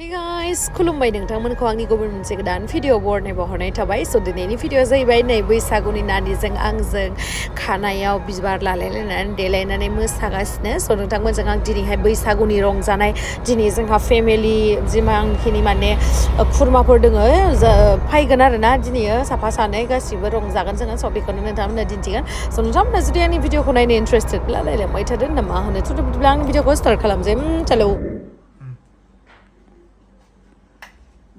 Hey guys, Khulumbai नोंथांमोनखौ आंनि गुबुन मोनसे गोदान भिडिअ बरनायबो हरनाय थाबाय स' दिनैनि भिडिअ जाहैबाय नै बैसागुनि नानिजों आंजों खानायाव बिबार लालायलायनानै देलायनानै मोसागासिनो स' नोंथांमोनजों आं दिनैहाय बैसागुनि रंजानाय दिनै जोंहा फेमिलि जिमानखिनि माने खुरमाफोर दोङो फैगोन आरोना दिनै साफा सानै गासिबो रंजागोन जोङो स' बेखौनो नोंथांमोननो दिन्थिगोन स' नोंथांमोना जुदि आंनि भिडिअखौ नायनो इन्टारेस्टेडब्ला लायलांबाय थादो ना मा होनो थ' बिदिब्ला आंनि भिडिअखौ स्टार्ट खालामसै चलो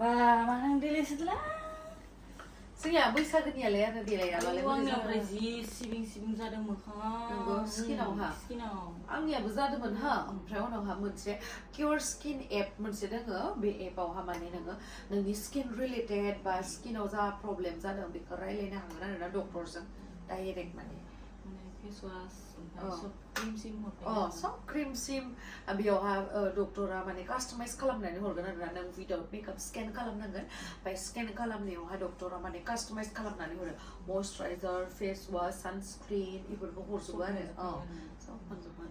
Manang delay setelah. Saya बैसागुनियालाय आरो देलायालाय आंनिया ओमफ्राय जि सिबिं जादों मोखाङाव नंगौ स्किनावहा आंनियाबो जादोंमोन हा ओमफ्राय उनावहा मोनसे Cureskin एप मोनसे दोङो बे एपआवहा माने नोङो नोंनि स्किन रिलेटेड बा स्किनाव जा प्रब्लेम जादों बेखौ रायलायनो हागोन आरोना डक्टरजों डाइरेक्ट माने फेस वास सब क्रिम सिम सब क्रिम सिम बेयावहा डक्टरा माने कास्टमाइज खालामनानै हरगोन आरोना नों विदाउट मेकआप स्केन खालामनांगोन ओमफ्राय स्केन खालामनायावहा डक्टरा माने कास्टमाइज खालामनानै हरो मयस्चाराइजार फेस वास सानस्क्रिन बेफोरखौ हरजोबो आरो सब मोनजोबो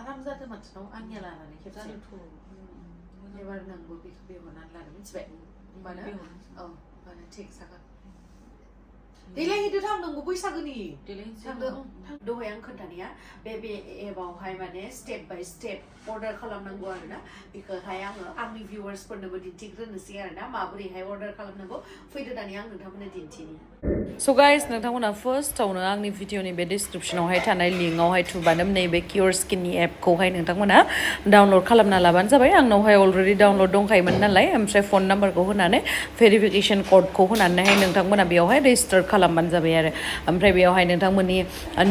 आराम जादों मानसिनाव आंनिया लानानै खेबसे एबार नोंबो बेखौ बेहरनानै लानो मिथिबाय होमबानो होमबानो थिग जागोन देलायहैदो थांनांगौ बैसागुनि थांदों दहाय आं खोन्थानाया बे एपआवहाय माने स्टेप बाय स्टेप अर्डार खालामनांगौ आरोना बेखौहाय आङो आंनि भिउवार्सफोरनोबो दिन्थिग्रोनोसै आरोना माबोरैहाय अर्डार खालामनांगौ फैदो दानि आं नोंथांमोननो दिन्थिनि स' गाइस नोंथांमोना फार्स्टआवनो आंनि भिडिअनि बे डिसक्रिपसनावहाय थानाय लिंकआवहाय थुबानो नैबे Cureskinनि एपखौहाय नोंथांमोना डाउनलड खालामना लाबानो जाबाय आंनावहाय अलरेडि डाउनलड दंखायोमोन नालाय ओमफ्राय फन नाम्बारखौ होनानै भेरिफिकेसन क'डखौ होनानैहाय नोंथांमोना बेयावहाय रेजिस्टार खालामबानो जाबाय आरो ओमफ्राय बेयावहाय नोंथांमोननि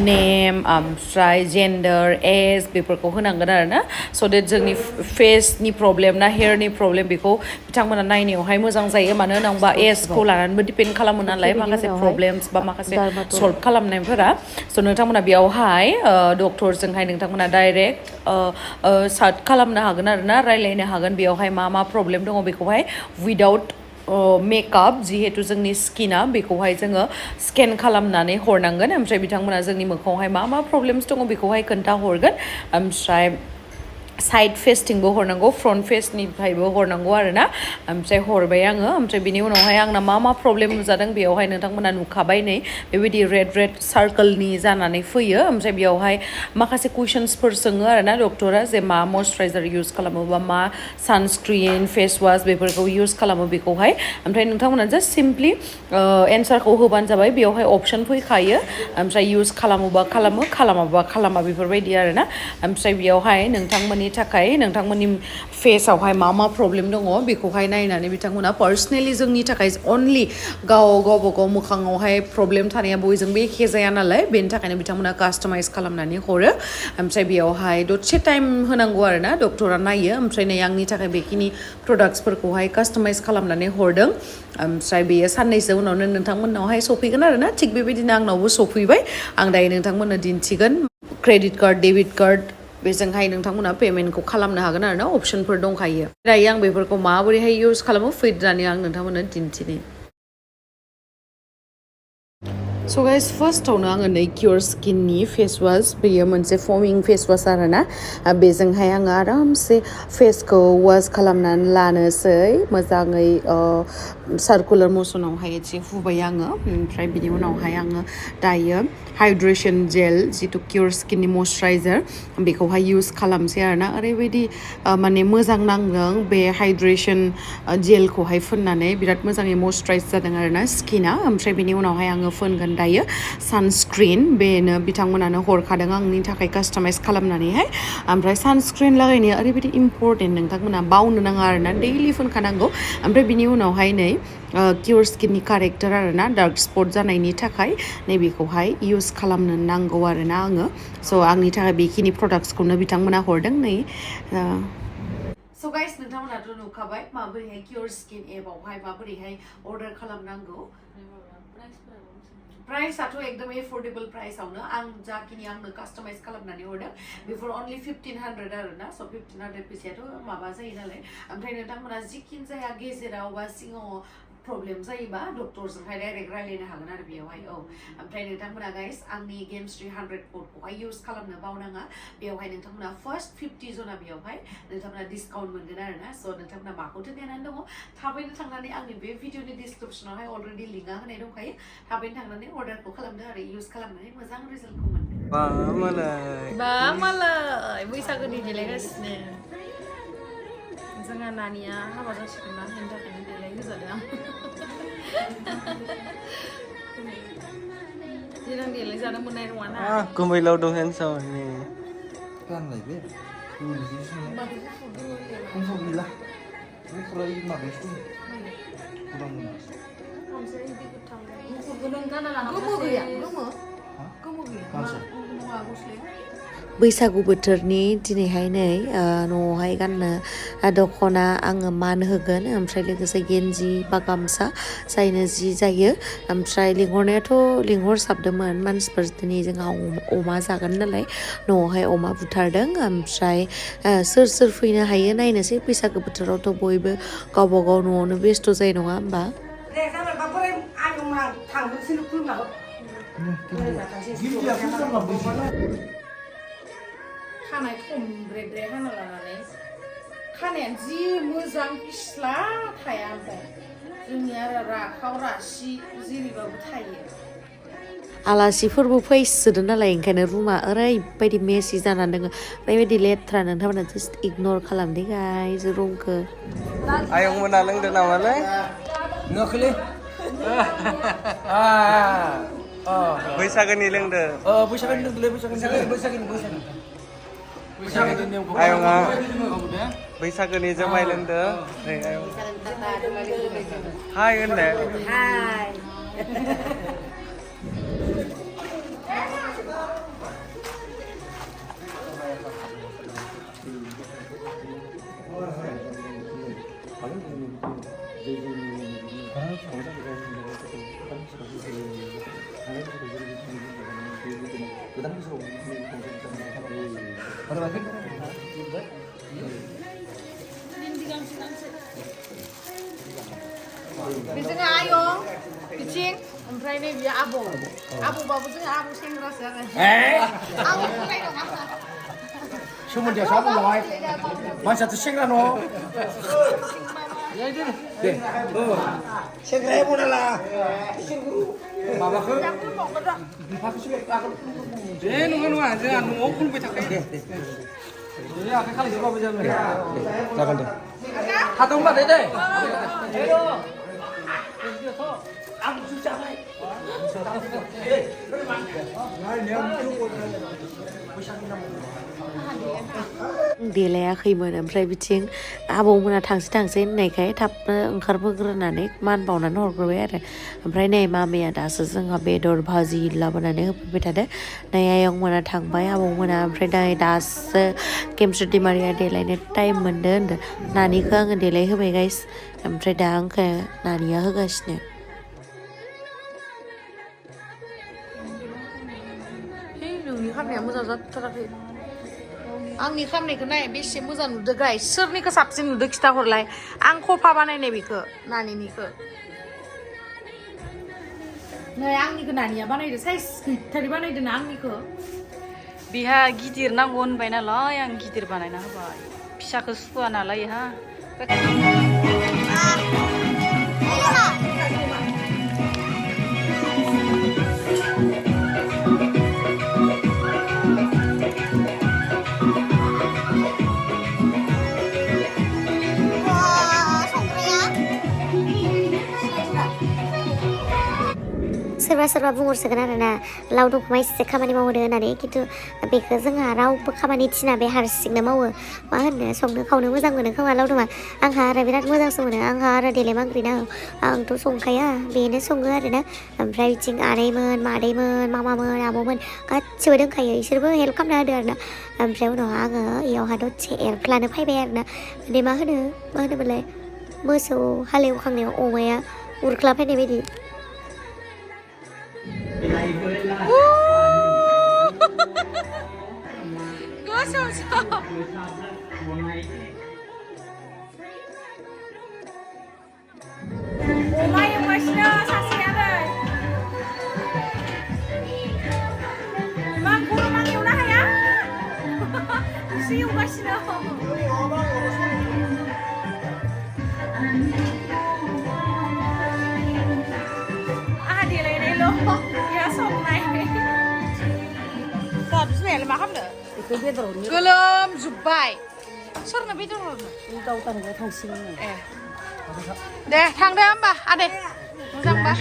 नेम ओमफ्राय जेन्डार एज बेफोरखौ होनांगोन आरोना स' देट जोंनि फेसनि प्रब्लेम ना हेयारनि प्रब्लेम बेखौ बिथांमोना नायनायावहाय मोजां जायो मानो होनोबा एजखौ लानानैबो डिपेन्ड खालामो नालाय माखासे प्रब्लेम्स बा माखासे सल्भ खालामनायफोरा स' नोंथांमोना बेयावहाय डक्टरजोंहाय नोंथांमोना डाइरेक्ट सार्च खालामनो हागोन आरोना रायलायनो हागोन बेयावहाय मा मा प्रब्लेम दङ बेखौहाय विदाउट मेकआप जिहेतु जोंनि स्किना बेखौहाय जोङो स्केन खालामनानै हरनांगोन ओमफ्राय बिथांमोना जोंनि मोखाङावहाय मा मा प्रब्लेम्स दङ बेखौहाय खोन्थाहरगोन ओमफ्राय साइड फेसथिंबो हरनांगौ फ्रन्ट फेसनिफ्रायबो हरनांगौ आरोना ओमफ्राय हरबाय आङो ओमफ्राय बिनि उनावहाय आंना मा मा प्रब्लेम नुजादों बेयावहाय नोंथांमोना नुखाबाय नै बेबायदि रेड सार्कोलनि जानानै फैयो ओमफ्राय बेयावहाय माखासे कुइसन्सफोर सोङो आरोना डक्टरा जे मा मयस्चाराइजार इउज खालामो बा मा सानस्क्रिन फेस वास बेफोरखौ इउज खालामो बेखौहाय ओमफ्राय नोंथांमोना जास्ट सिम्पलि एन्सारखौ होबानो जाबाय बेयावहाय अपसन फैखायो ओमफ्राय इउज खालामोबा खालामो खालामाबा खालामा बेफोरबायदि आरोना ओमफ्राय बेयावहाय नोंथांमोननि थाखाय नोंथांमोननि फेसआवहाय मा मा प्रब्लेम दङ बेखौहाय नायनानै बिथांमोना पार्सनेलि जोंनि थाखाय अनलि गावबा गाव मोखाङावहाय प्रब्लेम थानाया बयजोंबो एखे जाया नालाय बेनि थाखायनो बिथांमोना कास्टमाइज खालामनानै हरो ओमफ्राय बेयावहाय दसे टाइम होनांगौ आरोना डक्टरा नायो ओमफ्राय नै आंनि थाखाय बेखिनि प्रडाक्ट्सफोरखौहाय कास्टमाइज खालामनानै हरदों ओमफ्राय बेयो साननैसो उनावनो नोंथांमोननावहाय सफैगोन आरोना थिग बेबायदिनो आंनावबो सफैबाय आं दायो नोंथांमोननो दिन्थिगोन क्रेडिट कार्ड डेबिट कार्ड बेजोंहाय नोंथांमोना पेमेन्टखौ खालामनो हागोन आरोना अपसनफोर दंखायो दायो आं बेफोरखौ माबोरैहाय इउज खालामो फैनानै आं नोंथांमोननो दिन्थिनि स' गाइस फार्स्टआवनो आङो नै Cureskinनि फेस वास बेयो मोनसे फमिं फेस वास आरोना बेजोंहाय आङो आरामसे फेसखौ वास खालामनानै लानोसै मोजाङै सार्कुलार मसनावहाय एसे हुबाय आङो ओमफ्राय बिनि उनावहाय आङो दायो हाइड्रेशन जेल जिथु Cureskinनि मयस्चाराइजार बेखौहाय इउज खालामसै आरोना ओरैबायदि माने मोजां नांदों बे हाइड्रेशन जेलखौहाय फुननानै बिराद मोजाङै मयस्चाराइज जादों आरोना स्किना ओमफ्राय बिनि उनावहाय आङो फुनगोन दायो सानस्क्रिन बेनो बिथांमोनानो हरखादों आंनि थाखाय कास्टमाइज खालामनानैहाय ओमफ्राय सानस्क्रिन लागायनाया ओरैबायदि इम्परटेन्ट नोंथांमोना बावनो नाङा आरोना दैलि फुनखानांगौ ओमफ्राय बिनि उनावहाय नै Cureskinनि कारेक्टार आरोना डार्क स्पट जानायनि थाखाय नैबेखौहाय इउज खालामनो नांगौ आरोना आङो स' आंनि थाखाय बेखिनि प्रडाक्ट्सखौनो बिथांमोना हरदों नै स' गाइस नोंथांमोनाथ' नुखाबाय माबोरैहाय Cureskin एपआवहाय माबोरैहाय अर्डार खालामनांगौ प्राइसआथ' एकदम एफोर्डेबल प्राइसआवनो आं जाखिनि आंनो कास्टमाइज खालामनानै हरदों बेफोर अनलि 1500 आरोना स' 1500 फैसायाथ' माबा जायो नालाय ओमफ्राय नोंथांमोना जिखिनि जाया गेजेराव बा सिङाव प्रब्लेम जायोबा डक्टरजोंहाय डाइरेक्ट रायलायनो हागोन आरो बेयावहाय औ ओमफ्राय नोंथांमोना गाइस आंनि गेम्स 300 कोडखौहाय इउज खालामनो बावनाङा बेयावहाय नोंथांमोना फार्स्ट 50 जना बेयावहाय नोंथांमोना डिसकाउन्ट मोनगोन आरो ना स' नोंथांमोना माखौथो नेनानै दङ थाबैनो थांनानै आंनि बे भिडिअनि डिसक्रिपसनावहाय अलरेडि लिंकआ होनाय दंखायो थाबैनो थांनानै अर्डारखौ खालामदो आरो इउज खालामनानै मोजां रिजाल्टखौ मोनदो बा मालाय बैसागुनि देलायगासिनो जोंहा नानिया हाबा जासिगोन ना बेनि थाखायनो देलाय होजादों आं देनां देलाय जानो मोननाय नङा ना gumwi dong handsome ni. Kan lại biết. Không sao gì là. Nó phải mà biết chứ. Kurang mana? बैसागु बोथोरनि दिनैहाय नै न'आवहाय गाननो दख'ना आङो मान होगोन ओमफ्राय लोगोसे गेन्जि बा गामसा जायनो जि जायो ओमफ्राय लिंहरनायाथ' लिंहरसाबदोंमोन मानसिफोर दिनै जोंहा अमा जागोन नालाय न'आवहाय अमा बुथारदों ओमफ्राय सोर सोर फैनो हायो नायनोसै बैसागु बोथोरावथ' बयबो गावबा गाव न'आवनो बेस्थ' जायो नङा होमबा खानाय थंब्रेद्रे हाना लानानै खानायानो जि मोजां फिस्ला थाया ओमफ्राय जोंनि आरो राखाव रासि जेरैबाबो थायो आलासिफोरबो फैसोदों नालाय ओंखायनो रुमा ओरैबायदि मेसि जानानै दङ ओरैबायदि लेथ्रा नोंथांमोना जास्ट इगनर खालामदो गाइस रुमखौ Ayong mwna loंदो नामालै Ngakli. बैसागुनि लोंदो Bwisagu dulu, Bwisagu. आयंआ बैसागुनि जुमाय लोंदो नै आयं हाय होनदो हाय जोंहा आयं बिथिं ओमफ्राय नै बियो आबौबाबो जोंहा आबौ सेंग्रासो आरो आं बुंनाय नङा Somondia siapa mulai? Masa tu sengran no. Deh. Sengran pun lah. Mama ke? Aku suka aku. nungan aja nunggu pun becakai Jadi aku kali coba berjalan. Jangan deh. hatung ba deh Aku susah baik. देलायाखैमोन ओमफ्राय बिथिं आबौमोना थांसै होननायखाय थाबनो ओंखारबोग्रोनानै मान बावनानै हरग्रोबाय आरो ओमफ्राय नै मामिया दासो जोंहा बेदर भाजि लाबोनानै होफैबाय थादों नै आयंमोना थांबाय आबौमोना ओमफ्राय नै दासो गेमस्रि दैमारिया देलायनो टाइम मोनदों होनदों नानिखौ आङो देलाय होबाय गाइस ओमफ्राय दा आंखौ नानिया होगासिनो नोंनि खामनाया मोजां जाथाराखै आंनि खामनायखौ नाय बेसे मोजां नुदो गाइस सोरनिखौ साबसिन नुदो खिथाहरलाय आं खफा बानायनाय बेखौ नानिनिखौ नै आंनिखौ नानिया बानायदो साइज गिथारि बानायदो ना आंनिखौ बिहा गिदिर नांगौ होनबाय नालाय आं गिदिर बानायना होबाय फिसाखौ सुखुवा नालाय हा सोरबा बुंहरसोगोन आरो ना लावदुमखौ एसे खामानि मावदो होननानै खिन्थु बेखौ जोंहा रावबो खामानि थिना बे हारसिंनो मावो मा होनो संनो खावनो मोजां मोनो खोमा लावदुमा आंहा आरो बिराद मोजांसो मोनो आंहा आरो देलाय मांग्रिना आंथ' संखाया बेनो सङो आरो ना ओमफ्राय बिथिं आनैमोन मादैमोन मामामोन आब'मोन गासिबो दंखायो इसोरबो हेल्प खालामना होदो आरो ना ओमफ्राय उनाव आङो इयावहा दसे हेल्प लानो फैबाय आरो ना बे मा होनोमोनलाय मोसौ हालेवखांनायाव अमाया उरख्लाबफैनाय बायदि अमा ดีเลยในโลกอย่าส่งในสอดเสียเลยมาครับเด้อKhulumbai jubbai soalnya betul loh Kau tahu nggak tahu sih deh thang deh mbak ada Mwjang mbak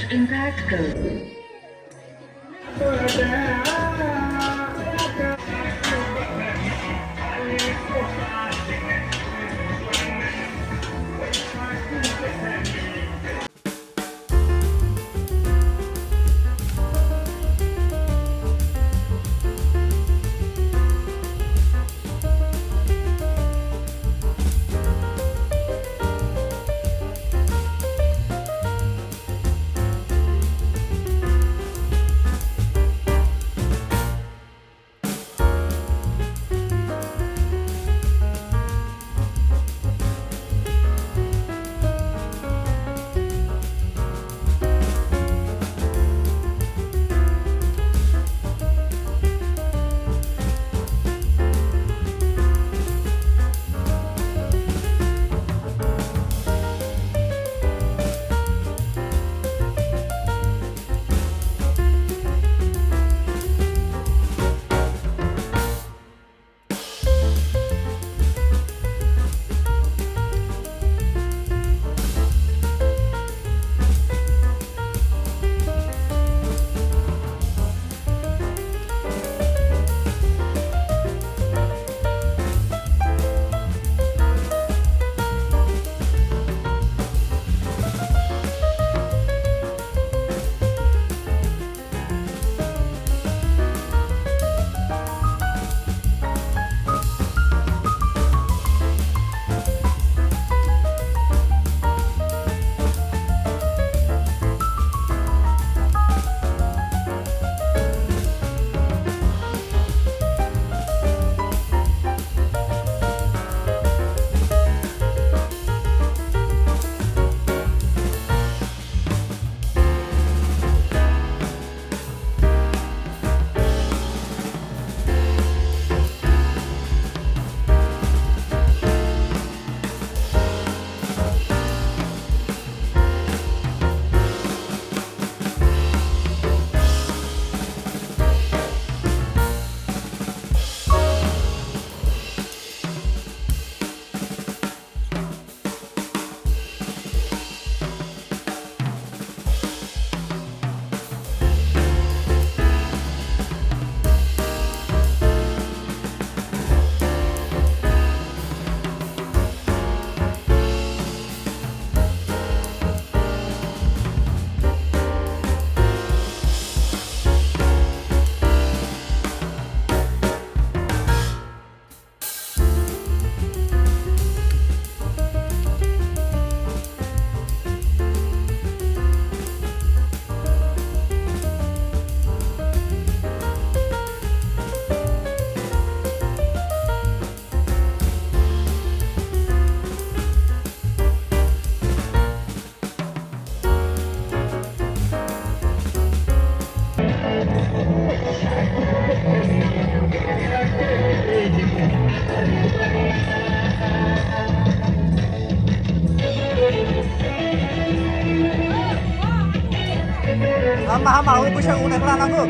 Hama Bwisagu naik lanangku.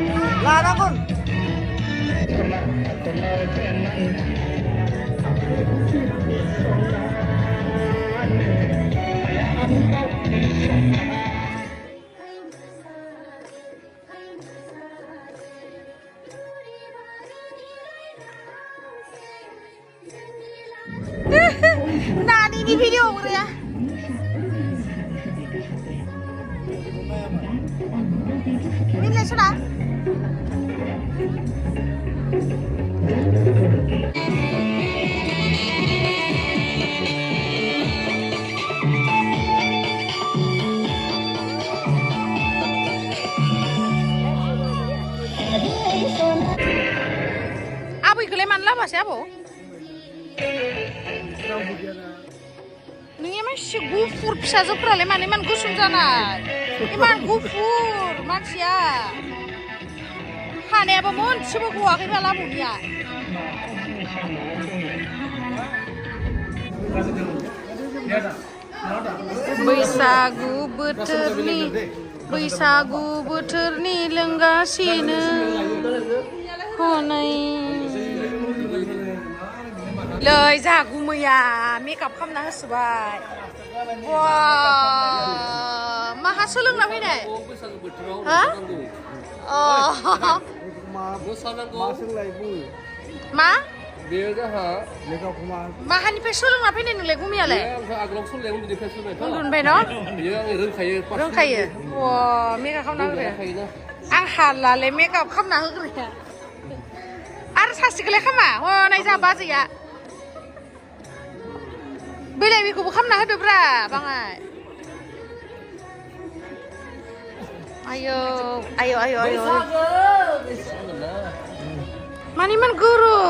Nah ini video ya ini sudah Abu ikleman lah mas ya bu Neng masih gufur bisa seprale mana man gusung sana iman gufur manusia hane apa mon coba gua ke malam dia बैसागु बोथोरनि लोंगासिनो हनै लै जोंहा गुमैया makeup खालामना होसोबाय बा माहा सोलोंना फैनाय हा मा बेयो जोंहा माहानिफ्राय सोलोंना फैनाय नोंलाय गुमैयालाय आगोलाव सोलोंनाय उन्दैनिफ्राय उन्दुनिफ्राय न' बेयो आं रोंखायो मेकआप खालामना होग्राया आं हालालै मेकआप खालामना होग्राया आरो सासेखौलाय खामा हनै जोंहा बाजैया बेलाय बेखौबो खालामना होदोब्रा बाङाय आयौ मानि इमान गोरों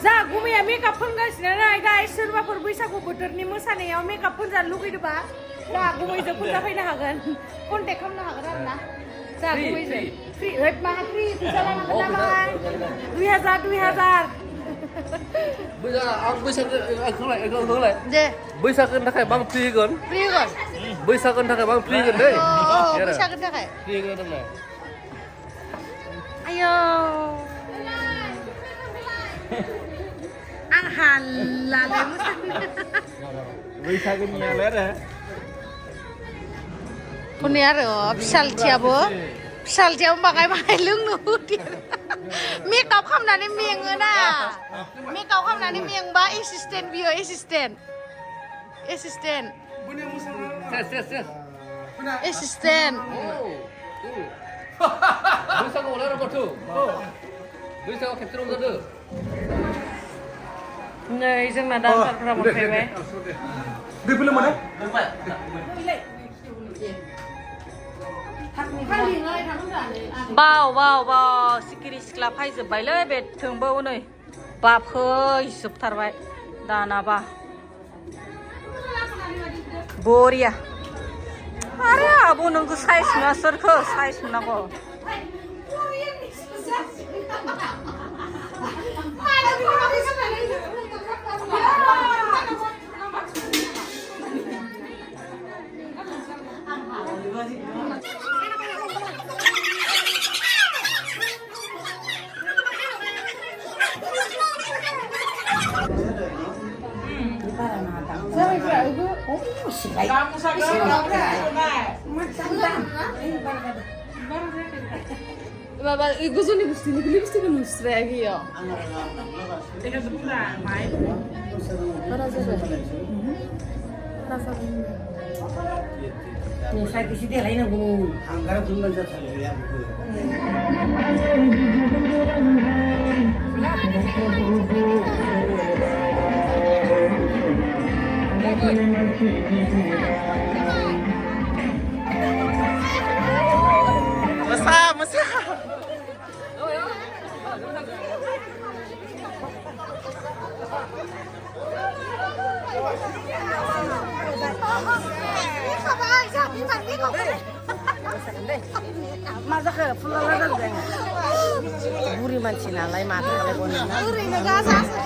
जोंहा गुमैया मेकआप फोनगासिनो नै गाइस सोरबाफोर बैसागु बोथोरनि मोसानायाव मेकआप फोनजानो लुगैदोंबा जोंहा गुमैजों फोनजाफैनो हागोन कन्टेक्ट खालामनो हागोन आरो ना जोंहा गुमैजों फ्रि माहा फ्रि फैसा लानांगोन नामा 2000 दे बैसागोनि थाखाय बां फ्रि होगोन बैसागोनि थाखाय बां फ्रि होगोन दै बैसागोनि थाखाय फ्रि होगोन होननाय आयौ आं हालालै बैसागोनियालाय आरो हनै आरो फिसालथियाबो बाङाय लोंनो होदेर मेकआप खालामनानै मेङोना मेकआप खालामनानै मेंबा एसिस्टेन्ट बियो एसिस्टेन्ट बैसागोआव लारा माथो बैसागोआव खेबसे रंजादो नै जोंना दान्सारफोरा मोनफैबाय बाव सिखिरि सिख्ला फैजोब्बायलै बे थोंबो नै बाफैजोबथारबाय दानाबा बरिया आरो आब' नोंखौ साइज नुवा सोरखौ size नुनांगौ Bapak, iku suni gusti ni lipstick nusra ya. Teka pura, mai. Para saja. Nih saya kisi dia lain aku angkara tunggal saja ya. Masa. Masak fulala dan buri manci nalai makan kalau boleh. Ourैनो गाजासो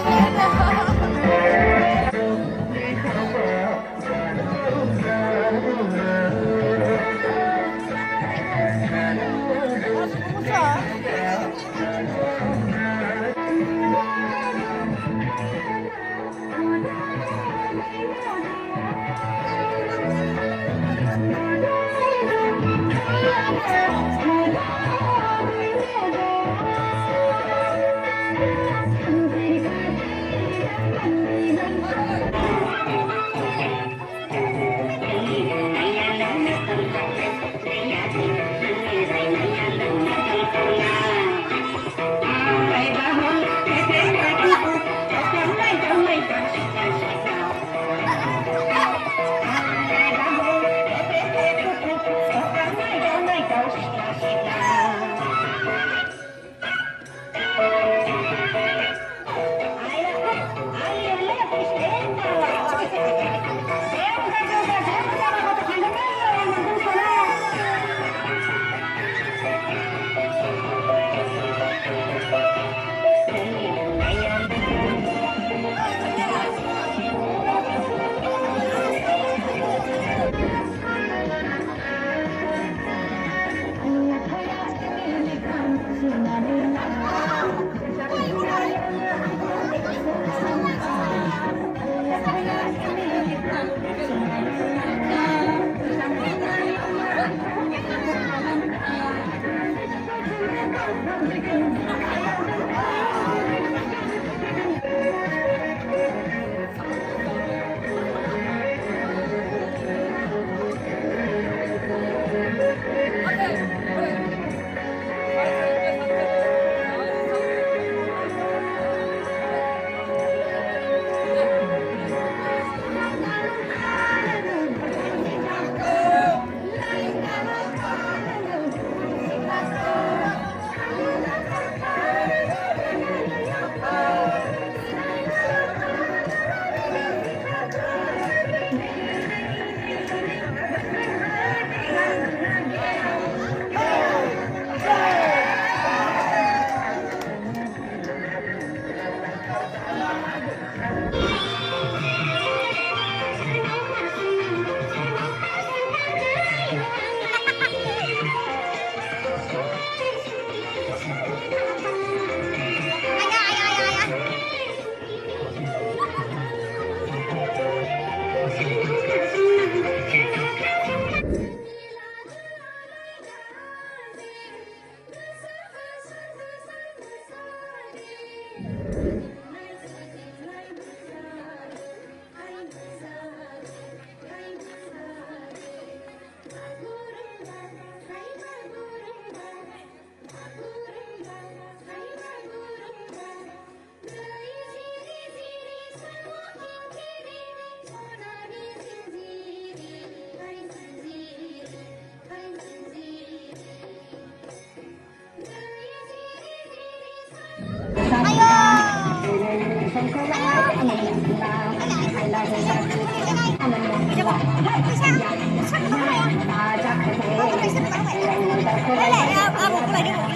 Đây này, một cái này